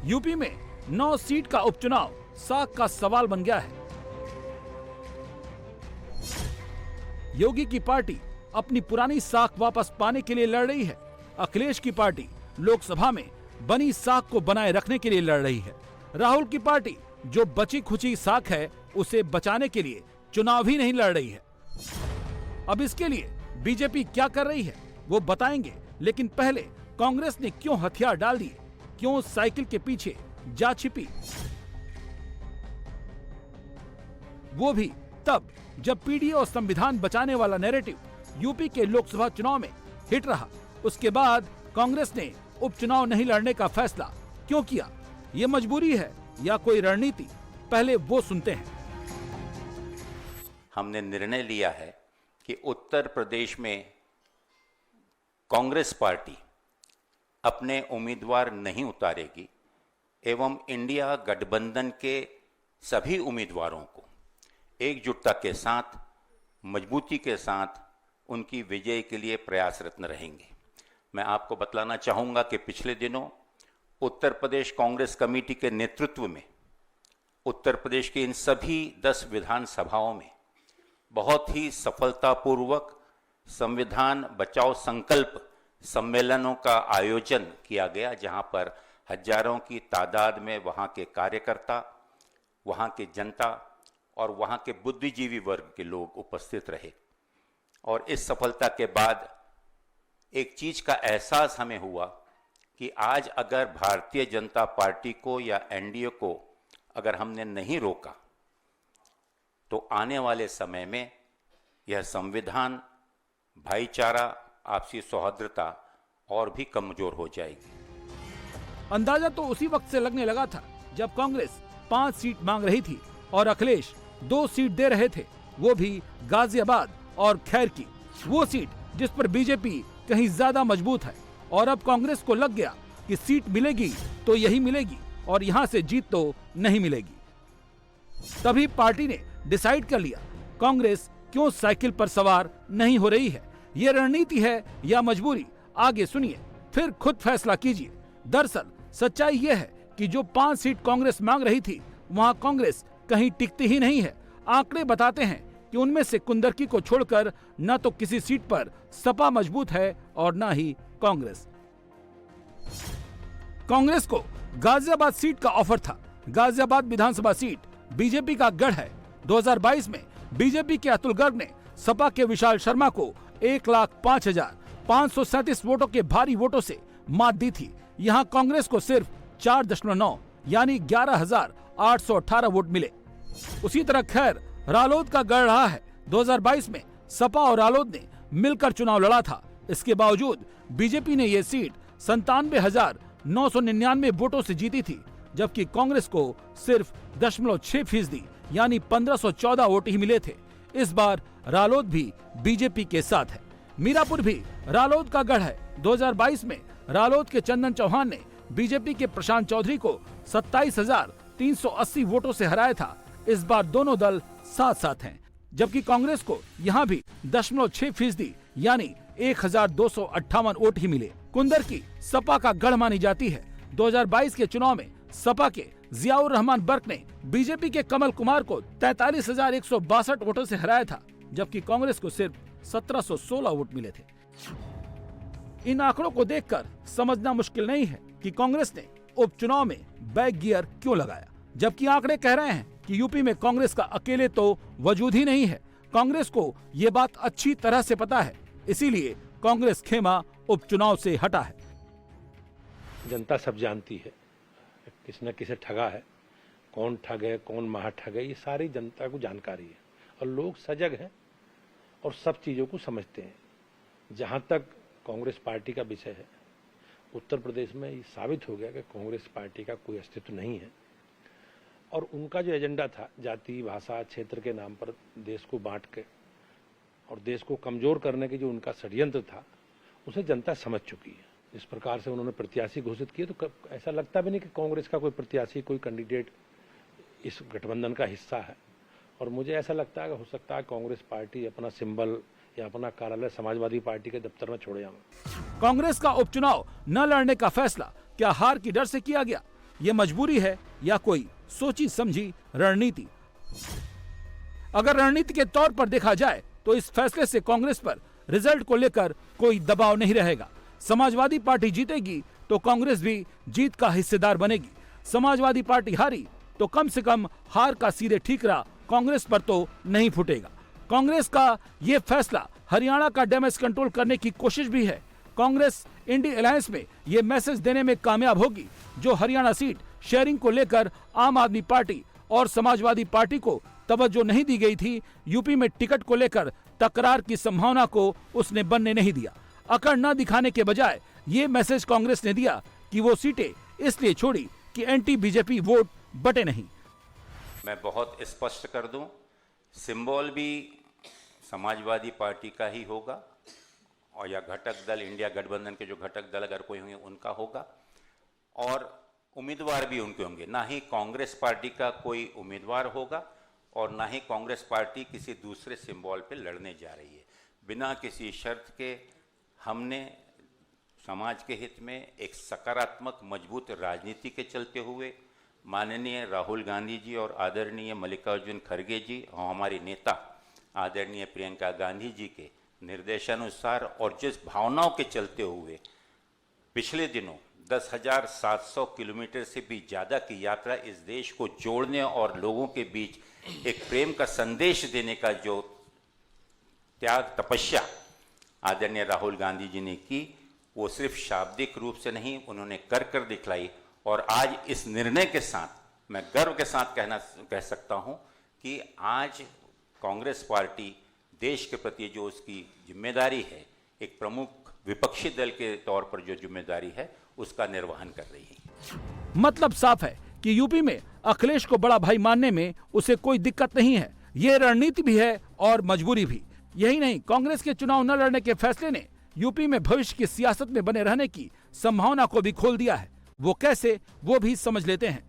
यूपी में 9 सीट का उपचुनाव साख का सवाल बन गया है। योगी की पार्टी अपनी पुरानी साख वापस पाने के लिए लड़ रही है। अखिलेश की पार्टी लोकसभा में बनी साख को बनाए रखने के लिए लड़ रही है। राहुल की पार्टी जो बची खुची साख है उसे बचाने के लिए चुनाव ही नहीं लड़ रही है। अब इसके लिए बीजेपी क्या कर रही है वो बताएंगे, लेकिन पहले कांग्रेस ने क्यों हथियार डाल दिए, क्यों साइकिल के पीछे जा छिपी? वो भी तब जब पीडीए और संविधान बचाने वाला नैरेटिव यूपी के लोकसभा चुनाव में हिट रहा। उसके बाद कांग्रेस ने उपचुनाव नहीं लड़ने का फैसला क्यों किया? ये मजबूरी है या कोई रणनीति, पहले वो सुनते हैं।
हमने निर्णय लिया है कि उत्तर प्रदेश में कांग्रेस पार्टी अपने उम्मीदवार नहीं उतारेगी एवं इंडिया गठबंधन के सभी उम्मीदवारों को एकजुटता के साथ, मजबूती के साथ उनकी विजय के लिए प्रयासरत रहेंगे। मैं आपको बतलाना चाहूँगा कि पिछले दिनों उत्तर प्रदेश कांग्रेस कमेटी के नेतृत्व में उत्तर प्रदेश की इन सभी 10 विधानसभाओं में बहुत ही सफलतापूर्वक संविधान बचाओ संकल्प सम्मेलनों का आयोजन किया गया, जहां पर हजारों की तादाद में वहां के कार्यकर्ता, वहां की जनता और वहां के बुद्धिजीवी वर्ग के लोग उपस्थित रहे। और इस सफलता के बाद एक चीज का एहसास हमें हुआ कि आज अगर भारतीय जनता पार्टी को या एनडीए को अगर हमने नहीं रोका तो आने वाले समय में यह संविधान, भाईचारा, आपसी सौहार्दता और भी कमजोर हो जाएगी।
अंदाजा तो उसी वक्त से लगने लगा था जब कांग्रेस 5 सीट मांग रही थी और अखिलेश 2 सीट दे रहे थे, वो भी गाजियाबाद और खैर की, वो सीट जिस पर बीजेपी कहीं ज्यादा मजबूत है। और अब कांग्रेस को लग गया कि सीट मिलेगी तो यही मिलेगी और यहाँ से जीत तो नहीं मिलेगी। तभी पार्टी ने डिसाइड कर लिया कांग्रेस क्यों साइकिल पर सवार नहीं हो रही है। ये रणनीति है या मजबूरी, आगे सुनिए, फिर खुद फैसला कीजिए। दरअसल सच्चाई ये है कि जो 5 सीट कांग्रेस मांग रही थी वहाँ कांग्रेस कहीं टिकती ही नहीं है। आंकड़े बताते हैं कि उनमें से कुंदरकी को छोड़कर न तो किसी सीट पर सपा मजबूत है और न ही कांग्रेस। कांग्रेस को गाजियाबाद सीट का ऑफर था। गाजियाबाद विधानसभा सीट बीजेपी का गढ़ है। 2022 में बीजेपी के अतुल गर्ग ने सपा के विशाल शर्मा को 1,05,537 वोटों के भारी वोटों से मात दी थी। यहाँ कांग्रेस को सिर्फ 4.9 यानी 11,818 वोट मिले। उसी तरह खैर रालोद का गढ़ रहा है। 2022 में सपा और रालोद ने मिलकर चुनाव लड़ा था। इसके बावजूद बीजेपी ने ये सीट 97,999 वोटों से जीती थी, जबकि कांग्रेस को सिर्फ 0.6% यानी 1,514 वोट ही मिले थे। इस बार रालोद भी बीजेपी के साथ है। मीरापुर भी रालोद का गढ़ है। 2022 में रालोद के चंदन चौहान ने बीजेपी के प्रशांत चौधरी को 27,380 वोटों से हराया था। इस बार दोनों दल साथ साथ हैं, जबकि कांग्रेस को यहाँ भी 0.6% यानी 1,258 वोट ही मिले। कुंदरकी सपा का गढ़ मानी जाती है। 2022 के चुनाव में सपा के जियाउर रहमान बर्क ने बीजेपी के कमल कुमार को 43,162 वोटों से हराया था, जबकि कांग्रेस को सिर्फ 1,716 वोट मिले थे। इन आंकड़ों को देखकर समझना मुश्किल नहीं है कि कांग्रेस ने उपचुनाव में बैक गियर क्यों लगाया, जबकि आंकड़े कह रहे हैं कि यूपी में कांग्रेस का अकेले तो वजूद ही नहीं है। कांग्रेस को ये बात अच्छी तरह से पता है, इसीलिए कांग्रेस खेमा उपचुनाव से हटा है।
जनता सब जानती है किसी न किसी ठगा है, कौन ठग है, कौन महाठग है, ये सारी जनता को जानकारी है और लोग सजग हैं और सब चीज़ों को समझते हैं। जहाँ तक कांग्रेस पार्टी का विषय है, उत्तर प्रदेश में ये साबित हो गया कि कांग्रेस पार्टी का कोई अस्तित्व नहीं है और उनका जो एजेंडा था जाति, भाषा, क्षेत्र के नाम पर देश को बांट के और देश को कमजोर करने के जो उनका षड्यंत्र था, उसे जनता समझ चुकी है। इस प्रकार से उन्होंने प्रत्याशी घोषित किए तो ऐसा लगता भी नहीं कि कांग्रेस का कोई प्रत्याशी, कोई कैंडिडेट इस गठबंधन का हिस्सा है। और मुझे ऐसा लगता है कि हो सकता है कांग्रेस पार्टी अपना सिंबल या अपना कार्यालय समाजवादी पार्टी के दफ्तर में छोड़े जाए।
कांग्रेस का उपचुनाव न लड़ने का फैसला क्या हार की डर से किया गया? ये मजबूरी है या कोई सोची समझी रणनीति? अगर रणनीति के तौर पर देखा जाए तो इस फैसले से कांग्रेस पर रिजल्ट को लेकर कोई दबाव नहीं रहेगा। समाजवादी पार्टी जीतेगी तो कांग्रेस भी जीत का हिस्सेदार बनेगी। समाजवादी पार्टी हारी तो कम से कम हार का सीधे ठीकरा कांग्रेस पर तो नहीं फूटेगा। कांग्रेस का ये फैसला हरियाणा का डैमेज कंट्रोल करने की कोशिश भी है। कांग्रेस इंडी अलायंस में ये मैसेज देने में कामयाब होगी। जो हरियाणा सीट शेयरिंग को लेकर आम आदमी पार्टी और समाजवादी पार्टी को तवज्जो नहीं दी गई थी, यूपी में टिकट को लेकर तकरार की संभावना को उसने बनने नहीं दिया। अकड़ न दिखाने के बजाय ये मैसेज कांग्रेस ने दिया कि वो सीटें इसलिए छोड़ी कि एंटी बीजेपी वोट बटे नहीं।
मैं बहुत स्पष्ट कर दूं, सिंबल भी समाजवादी पार्टी का ही होगा और या घटक दल इंडिया गठबंधन के जो घटक दल अगर कोई होंगे उनका होगा, और उम्मीदवार भी उनके होंगे। ना ही कांग्रेस पार्टी का कोई उम्मीदवार होगा और ना ही कांग्रेस पार्टी किसी दूसरे सिंबल पे लड़ने जा रही है। बिना किसी शर्त के हमने समाज के हित में एक सकारात्मक मजबूत राजनीति के चलते हुए माननीय राहुल गांधी जी और आदरणीय मल्लिकार्जुन खड़गे जी और हमारी नेता आदरणीय प्रियंका गांधी जी के निर्देशानुसार और जिस भावनाओं के चलते हुए पिछले दिनों 10,700 किलोमीटर से भी ज़्यादा की यात्रा इस देश को जोड़ने और लोगों के बीच एक प्रेम का संदेश देने का जो त्याग तपस्या आदरणीय राहुल गांधी जी ने की, वो सिर्फ शाब्दिक रूप से नहीं, उन्होंने कर दिखलाई। और आज इस निर्णय के साथ मैं गर्व के साथ कह सकता हूं कि आज कांग्रेस पार्टी देश के प्रति जो उसकी जिम्मेदारी है, एक प्रमुख विपक्षी दल के तौर पर जो जिम्मेदारी है, उसका निर्वहन कर रही है।
मतलब साफ है कि यूपी में अखिलेश को बड़ा भाई मानने में उसे कोई दिक्कत नहीं है। ये रणनीति भी है और मजबूरी भी। यही नहीं, कांग्रेस के चुनाव न लड़ने के फैसले ने यूपी में भविष्य की सियासत में बने रहने की संभावना को भी खोल दिया है। वो कैसे, वो भी समझ लेते हैं।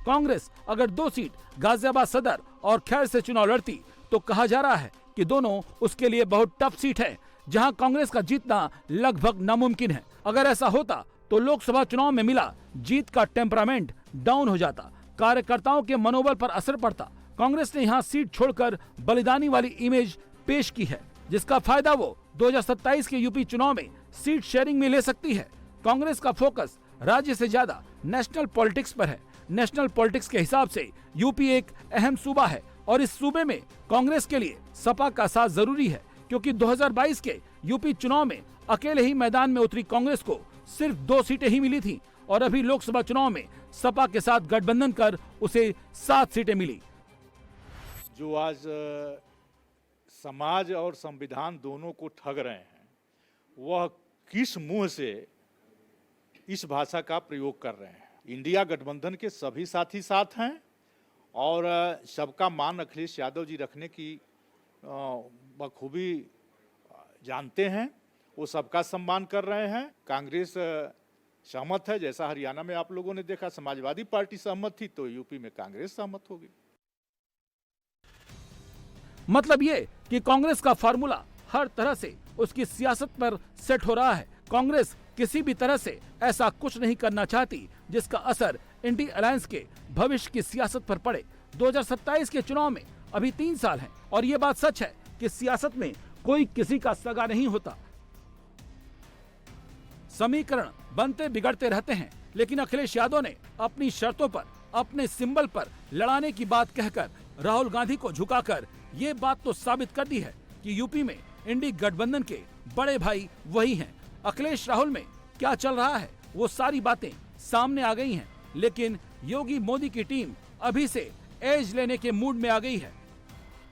कांग्रेस अगर 2 सीट गाजियाबाद सदर और खैर से चुनाव लड़ती तो कहा जा रहा है कि दोनों उसके लिए बहुत टफ सीट है, जहां कांग्रेस का जीतना लगभग नामुमकिन है। अगर ऐसा होता तो लोकसभा चुनाव में मिला जीत का टेम्परामेंट डाउन हो जाता, कार्यकर्ताओं के मनोबल पर असर पड़ता। कांग्रेस ने यहां सीट छोड़कर बलिदानी वाली इमेज पेश की है, जिसका फायदा वो 2027 के यूपी चुनाव में सीट शेयरिंग में ले सकती है। कांग्रेस का फोकस राज्य से ज्यादा नेशनल पॉलिटिक्स पर है। नेशनल पॉलिटिक्स के हिसाब से यूपी एक अहम सूबा है और इस सूबे में कांग्रेस के लिए सपा का साथ जरूरी है, क्योंकि 2022 के यूपी चुनाव में अकेले ही मैदान में उतरी कांग्रेस को सिर्फ 2 सीटें ही मिली थीं और अभी लोकसभा चुनाव में सपा के साथ गठबंधन कर उसे 7 सीटें मिली।
जो आज समाज और संविधान दोनों को ठग रहे हैं, वह किस मुंह से इस भाषा का प्रयोग कर रहे हैं। इंडिया गठबंधन के सभी साथी साथ हैं और सबका मान अखिलेश यादव जी रखने की बखूबी जानते हैं। वो सबका सम्मान कर रहे हैं। कांग्रेस सहमत है, जैसा हरियाणा में आप लोगों ने देखा समाजवादी पार्टी सहमत थी, तो यूपी में कांग्रेस सहमत होगी।
मतलब ये कि कांग्रेस का फार्मूला हर तरह से उसकी सियासत पर सेट हो रहा है। कांग्रेस किसी भी तरह से ऐसा कुछ नहीं करना चाहती जिसका असर इंडी अलायंस के भविष्य की सियासत पर पड़े। 2027 के चुनाव में अभी 3 साल हैं और ये बात सच है कि सियासत में कोई किसी का सगा नहीं होता। समीकरण बनते बिगड़ते रहते हैं, लेकिन अखिलेश यादव ने अपनी शर्तों पर, अपने सिंबल पर लड़ाने की बात कहकर राहुल गांधी को झुकाकर ये बात तो साबित कर दी है कि यूपी में इंडी गठबंधन के बड़े भाई वही हैं। अखिलेश राहुल में क्या चल रहा है, वो सारी बातें सामने आ गई हैं, लेकिन योगी मोदी की टीम अभी से एज लेने के मूड में आ गई है।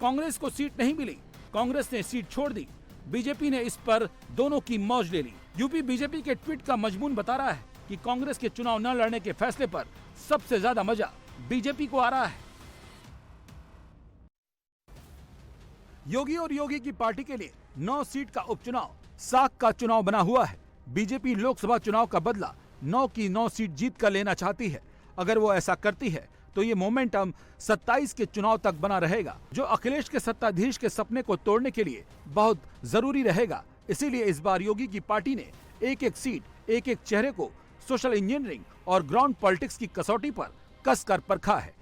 कांग्रेस को सीट नहीं मिली, कांग्रेस ने सीट छोड़ दी। बीजेपी ने इस पर दोनों की मौज ले ली। यूपी बीजेपी के ट्वीट का मजमून बता रहा है कि कांग्रेस के चुनाव न लड़ने के फैसले पर सबसे ज्यादा मजा बीजेपी को आ रहा है। योगी और योगी की पार्टी के लिए 9 सीट का उपचुनाव साख का चुनाव बना हुआ है। बीजेपी लोकसभा चुनाव का बदला 9 की 9 सीट जीत कर लेना चाहती है। अगर वो ऐसा करती है तो ये मोमेंटम 27 के चुनाव तक बना रहेगा, जो अखिलेश के सत्ताधीश के सपने को तोड़ने के लिए बहुत जरूरी रहेगा। इसीलिए इस बार योगी की पार्टी ने एक-एक सीट, एक-एक चेहरे को सोशल इंजीनियरिंग और ग्राउंड पॉलिटिक्स की कसौटी पर कस कर परखा है।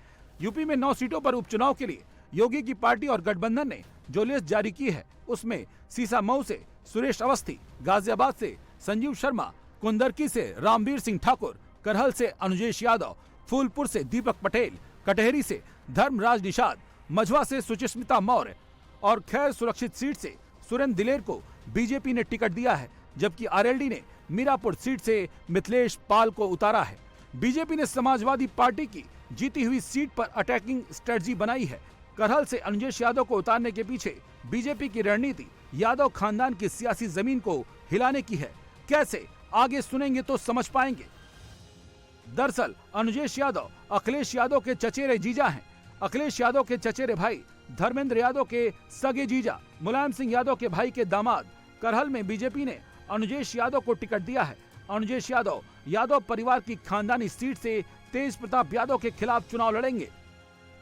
यूपी में 9 सीटों पर उपचुनाव के लिए योगी की पार्टी और गठबंधन ने जो लिस्ट जारी की है, उसमें सीसामऊ से सुरेश अवस्थी, गाजियाबाद से संजीव शर्मा, कुंदरकी से रामवीर सिंह ठाकुर, करहल से अनुजेश यादव, फूलपुर से दीपक पटेल, कटहरी से धर्मराज निषाद, मझवा से सुचिस्मिता मौर्य और खैर सुरक्षित सीट से सुरेंद्र दिलेर को बीजेपी ने टिकट दिया है, जबकि आरएलडी ने मीरापुर सीट से मिथिलेश पाल को उतारा है। बीजेपी ने समाजवादी पार्टी की जीती हुई सीट पर अटैकिंग स्ट्रेटजी बनाई है। करहल से अनुजेश यादव को उतारने के पीछे बीजेपी की रणनीति यादव खानदान की सियासी जमीन को हिलाने की है। कैसे, आगे सुनेंगे तो समझ पाएंगे। दरअसल अनुजेश यादव अखिलेश यादव के चचेरे जीजा हैं। अखिलेश यादव के चचेरे भाई धर्मेंद्र यादव के सगे जीजा मुलायम सिंह यादव के भाई के दामाद करहल में बीजेपी ने अनुजेश यादव को टिकट दिया है। अनुजेश यादव यादव परिवार की खानदानी सीट से तेज प्रताप यादव के खिलाफ चुनाव लड़ेंगे।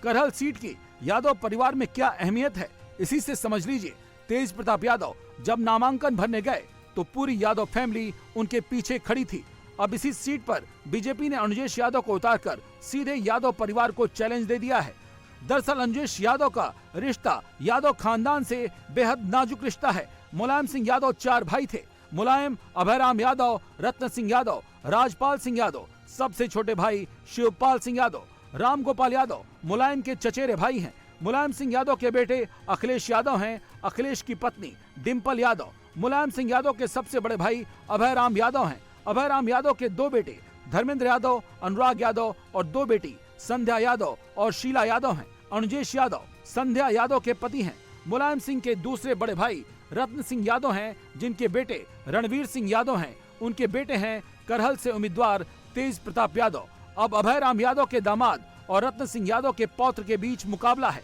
करहल सीट की यादव परिवार में क्या अहमियत है, इसी से समझ लीजिए। तेज प्रताप यादव जब नामांकन भरने गए तो पूरी यादव फैमिली उनके पीछे खड़ी थी। अब इसी सीट पर बीजेपी ने अनुजेश यादव को उतारकर सीधे यादव परिवार को चैलेंज दे दिया है। दरअसल अनुजेश यादव का रिश्ता यादव खानदान से बेहद नाजुक रिश्ता है। मुलायम सिंह यादव 4 भाई थे। मुलायम, अभयराम यादव, रत्न सिंह यादव, राजपाल सिंह यादव, सबसे छोटे भाई शिवपाल सिंह यादव, राम गोपाल यादव मुलायम के चचेरे भाई हैं। मुलायम सिंह यादव के बेटे अखिलेश यादव हैं। अखिलेश की पत्नी डिम्पल यादव मुलायम सिंह यादव के सबसे बड़े भाई अभयराम यादव हैं। अभयराम यादव के 2 बेटे धर्मेंद्र यादव, अनुराग यादव और 2 बेटी संध्या यादव और शीला यादव हैं। अनुजेश यादव संध्या यादव के पति हैं। मुलायम सिंह के दूसरे बड़े भाई रत्न सिंह यादव हैं, जिनके बेटे रणवीर सिंह यादव हैं। उनके बेटे हैं करहल से उम्मीदवार तेज प्रताप यादव। अब अभयराम यादव के दामाद और रत्न सिंह यादव के पौत्र के बीच मुकाबला है।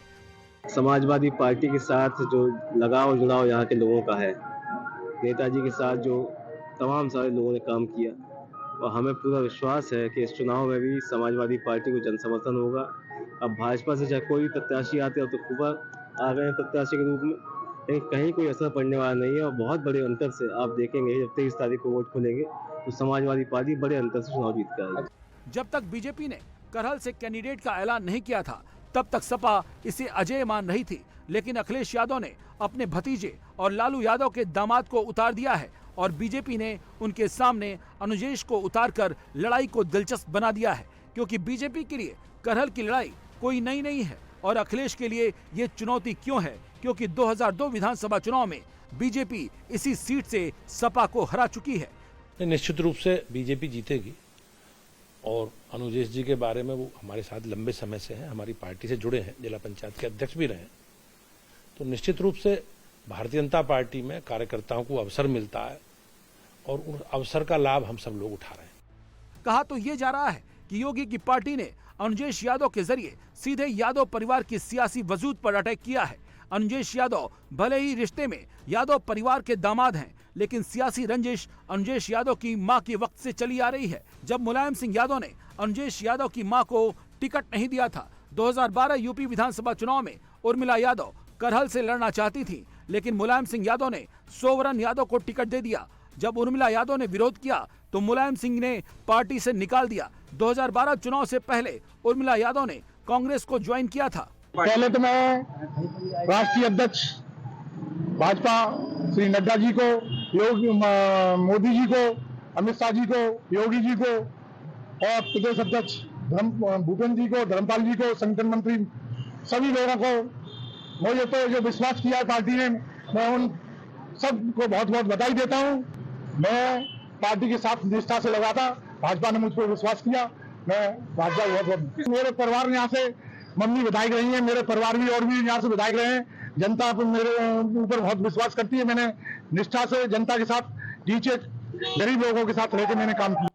समाजवादी पार्टी के साथ जो लगाव जुड़ाव यहाँ के लोगों का है, नेताजी के साथ जो तमाम सारे लोगों ने काम किया, और हमें पूरा विश्वास है कि इस चुनाव में भी समाजवादी पार्टी को जन समर्थन होगा। अब भाजपा से चाहे कोई प्रत्याशी आते हो तो खूब आ गए प्रत्याशी के रूप में, लेकिन कहीं कोई असर पड़ने वाला नहीं है। और बहुत बड़े अंतर से आप देखेंगे जब 23 तारीख को वोट खुलेंगे तो समाजवादी पार्टी बड़े अंतर से चुनाव जीत कर आएगी।
जब तक बीजेपी ने करहल से कैंडिडेट का ऐलान नहीं किया था, तब तक सपा इसे अजेय मान रही थी। लेकिन अखिलेश यादव ने अपने भतीजे और लालू यादव के दामाद को उतार दिया है और बीजेपी ने उनके सामने अनुजेश को उतारकर लड़ाई को दिलचस्प बना दिया है। क्योंकि बीजेपी के लिए करहल की लड़ाई कोई नई नहीं है और अखिलेश के लिए ये चुनौती क्यों है, क्योंकि 2002 विधानसभा चुनाव में बीजेपी इसी सीट से सपा को हरा चुकी है।
निश्चित रूप से बीजेपी जीतेगी और अनुजेश जी के बारे में वो हमारे साथ लंबे समय से हैं, हमारी पार्टी से जुड़े हैं, जिला पंचायत के अध्यक्ष भी रहे। तो निश्चित रूप से भारतीय जनता पार्टी में कार्यकर्ताओं को अवसर मिलता है और उस अवसर का लाभ हम सब लोग उठा रहे हैं।
कहा तो ये जा रहा है कि योगी की पार्टी ने अनुजेश यादव के जरिए सीधे यादव परिवार की सियासी वजूद पर अटैक किया है। अनुजेश यादव भले ही रिश्ते में यादव परिवार के दामाद हैं, लेकिन सियासी रंजिश अनुजेश यादव की मां के वक्त से चली आ रही है। जब मुलायम सिंह यादव ने अनुजेश यादव की मां को टिकट नहीं दिया था, 2012 यूपी विधानसभा चुनाव में उर्मिला यादव करहल से लड़ना चाहती थी, लेकिन मुलायम सिंह यादव ने सोवरन यादव को टिकट दे दिया। जब उर्मिला यादव ने विरोध किया तो मुलायम सिंह ने पार्टी से निकाल दिया। 2012 चुनाव से पहले उर्मिला यादव ने कांग्रेस को ज्वाइन किया था।
पहले तो मैं राष्ट्रीय अध्यक्ष भाजपा श्री नड्डा जी को, मोदी जी को, अमित शाह जी को, योगी जी को और प्रदेश अध्यक्ष भूपेंद्र जी को, धर्मपाल जी को, संगठन मंत्री सभी लोगों को मुझे तो जो विश्वास किया है पार्टी ने, मैं उन सबको बहुत बहुत बधाई देता हूं। मैं पार्टी के साथ निष्ठा से लगा था, भाजपा ने मुझ पर विश्वास किया, मैं भाजपा बहुत मेरे परिवार में यहाँ से मम्मी विधायक रही है, मेरे परिवार भी और भी यहाँ से विधायक रहे हैं। जनता मेरे ऊपर बहुत विश्वास करती है। मैंने निष्ठा से जनता के साथ नीचे गरीब लोगों के साथ रहकर मैंने काम किया।